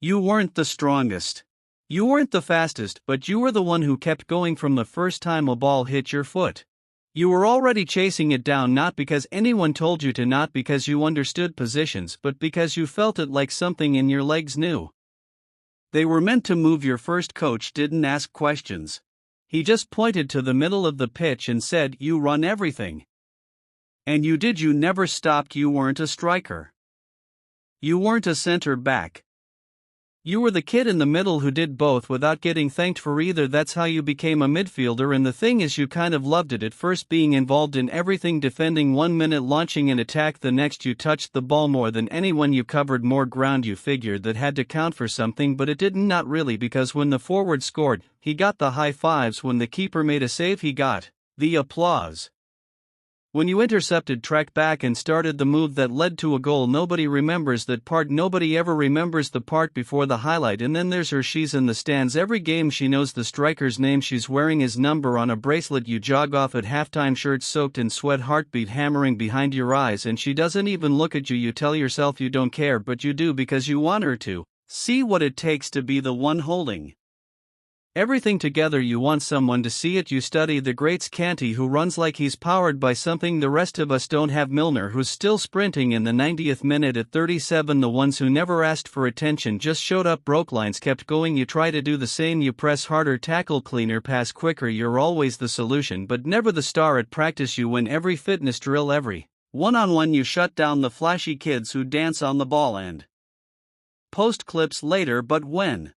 You weren't the strongest. You weren't the fastest, but you were the one who kept going from the first time a ball hit your foot. You were already chasing it down, not because anyone told you to, not because you understood positions, but because you felt it like something in your legs knew. They were meant to move. Your first coach didn't ask questions. He just pointed to the middle of the pitch and said, "You run everything." And you did. You never stopped. You weren't a striker. You weren't a center back. You were the kid in the middle who did both without getting thanked for either. That's how you became a midfielder, and the thing is, you kind of loved it at first, being involved in everything, defending 1 minute, launching an attack the next. You touched the ball more than anyone, you covered more ground. You figured that had to count for something, but it didn't, not really, because when the forward scored, he got the high fives. When the keeper made a save, he got the applause. When you intercepted, tracked back, and started the move that led to a goal, nobody remembers that part. Nobody ever remembers the part before the highlight. And then there's her. She's in the stands every game. She knows the striker's name. She's wearing his number on a bracelet. You jog off at halftime, shirt soaked in sweat, heartbeat hammering behind your eyes, and she doesn't even look at you. You tell yourself you don't care, but you do, because you want her to see what it takes to be the one holding everything together. You want someone to see it. You study the greats. Canty, who runs like he's powered by something the rest of us don't have. Milner, who's still sprinting in the 90th minute at 37. The ones who never asked for attention, just showed up, broke lines, kept going. You try to do the same. You press harder, tackle cleaner, pass quicker. You're always the solution, but never the star at practice. You win every fitness drill, every one-on-one. You shut down the flashy kids who dance on the ball and post clips later, but when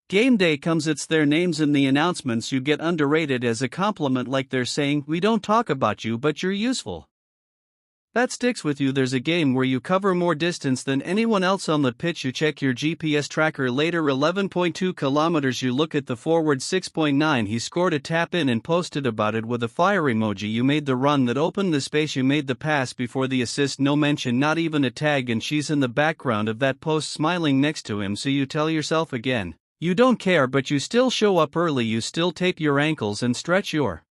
game day comes, it's their names in the announcements. You get underrated as a compliment, like they're saying, "We don't talk about you, but you're useful." That sticks with you. There's a game where you cover more distance than anyone else on the pitch. You check your GPS tracker later, 11.2 kilometers. You look at the forward, 6.9. He scored a tap in and posted about it with a fire emoji. You made the run that opened the space. You made the pass before the assist. No mention, not even a tag, and she's in the background of that post smiling next to him. So you tell yourself again, you don't care, but you still show up early. You still tape your ankles and stretch your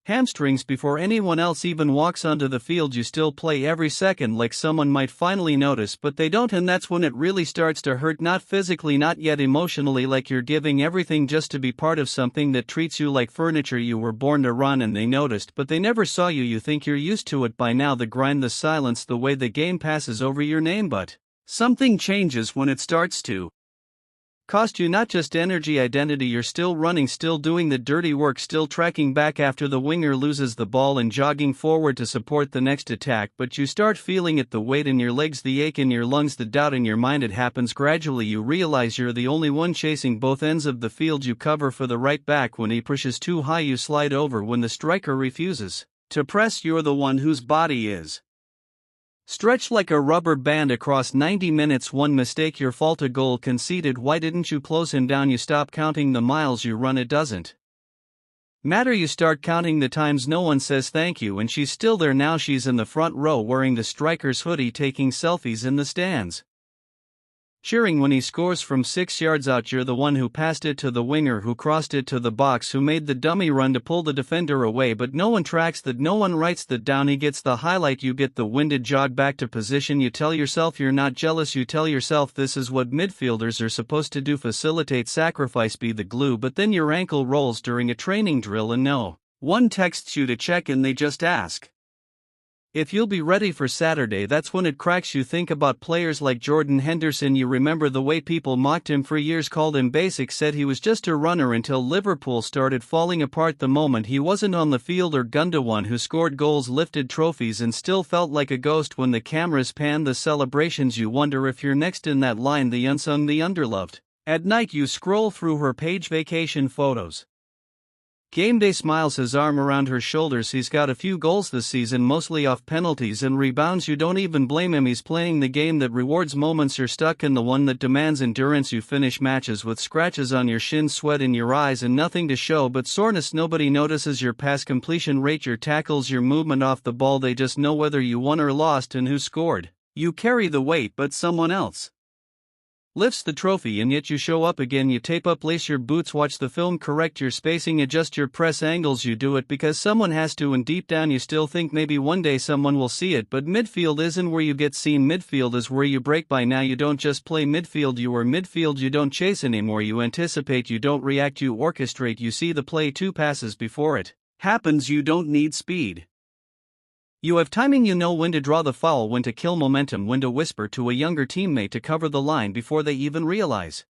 hamstrings before anyone else even walks onto the field. You still play every second like someone might finally notice, but they don't, and that's when it really starts to hurt. Not physically, not yet emotionally, like you're giving everything just to be part of something that treats you like furniture. You were born to run, and they noticed, but they never saw you. You think you're used to it by now, the grind, the silence, the way the game passes over your name, but something changes when it starts to cost you not just energy, identity. You're still running, still doing the dirty work, still tracking back after the winger loses the ball and jogging forward to support the next attack, but you start feeling it, the weight in your legs, the ache in your lungs, the doubt in your mind. It happens gradually. You realize you're the only one chasing both ends of the field. You cover for the right back when he pushes too high. You slide over when the striker refuses to press. You're the one whose body is stretched like a rubber band across 90 minutes. One mistake, your fault, a goal conceded. Why didn't you close him down? You stop counting the miles you run. It doesn't matter. You start counting the times no one says thank you, and she's still there now. She's in the front row wearing the striker's hoodie, taking selfies in the stands, cheering when he scores from 6 yards out. You're the one who passed it to the winger, who crossed it to the box, who made the dummy run to pull the defender away, but no one tracks that, no one writes that down. He gets the highlight. You get the winded jog back to position. You tell yourself you're not jealous. You tell yourself this is what midfielders are supposed to do: facilitate, sacrifice, be the glue. But then your ankle rolls during a training drill and no one texts you to check in. They just ask if you'll be ready for Saturday. That's when it cracks. You think about players like Jordan Henderson. You remember the way people mocked him for years, called him basic, said he was just a runner, until Liverpool started falling apart the moment he wasn't on the field. Or Gundogan, who scored goals, lifted trophies, and still felt like a ghost when the cameras panned the celebrations. You wonder if you're next in that line, the unsung, the underloved. At night you scroll through her page, vacation photos. Game day smiles, his arm around her shoulders. He's got a few goals this season, mostly off penalties and rebounds. You don't even blame him. He's playing the game that rewards moments. You're stuck in the one that demands endurance. You finish matches with scratches on your shins, sweat in your eyes, and nothing to show but soreness. Nobody notices your pass completion rate, your tackles, your movement off the ball. They just know whether you won or lost and who scored. You carry the weight, but someone else Lifts the trophy and yet you show up again. You tape up, lace your boots, watch the film, correct your spacing, adjust your press angles. You do it because someone has to, and deep down you still think maybe one day someone will see it. But midfield isn't where you get seen, midfield is where you break. By now you don't just play midfield, you are midfield. You don't chase anymore, you anticipate, you don't react, you orchestrate. You see the play 2 passes before it happens. You don't need speed. You have timing, you know when to draw the foul, when to kill momentum, when to whisper to a younger teammate to cover the line before they even realize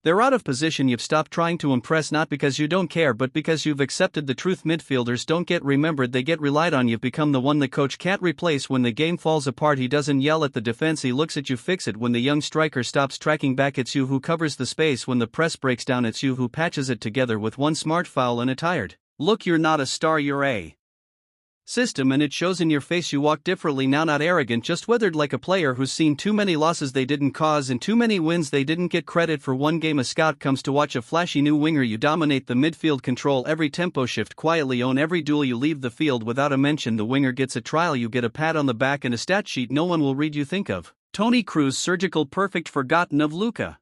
they're out of position. You've stopped trying to impress, not because you don't care but because you've accepted the truth. Midfielders don't get remembered, they get relied on. You've become the one the coach can't replace. When the game falls apart, he doesn't yell at the defense, he looks at you, fix it. When the young striker stops tracking back, it's you who covers the space. When the press breaks down, it's you who patches it together with one smart foul and a tired look. You're not a star, you're a system, and it shows in your face. You walk differently now, not arrogant, just weathered, like a player who's seen too many losses they didn't cause and too many wins they didn't get credit for. One game a scout comes to watch a flashy new winger. You dominate the midfield, control every tempo shift, quietly own every duel. You leave the field without a mention. The winger gets a trial, you get a pat on the back and a stat sheet no one will read. You think of Toni Kroos, surgical perfect, forgotten of Luka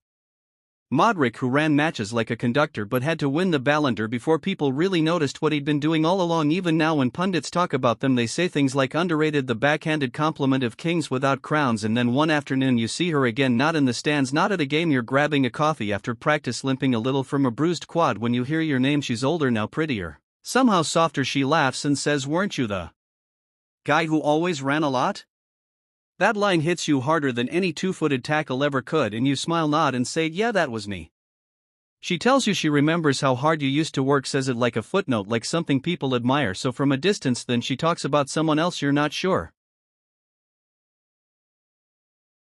Modric, who ran matches like a conductor but had to win the Ballon d'Or before people really noticed what he'd been doing all along. Even now when pundits talk about them, they say things like underrated, the backhanded compliment of kings without crowns. And then one afternoon you see her again, not in the stands, not at a game, you're grabbing a coffee after practice, limping a little from a bruised quad. When you hear your name, she's older now, prettier, somehow softer. She laughs and says, "Weren't you the guy who always ran a lot?" That line hits you harder than any two-footed tackle ever could, and you smile, nod and say, "Yeah, that was me." She tells you she remembers how hard you used to work, says it like a footnote, like something people admire. So from a distance then she talks about someone else, you're not sure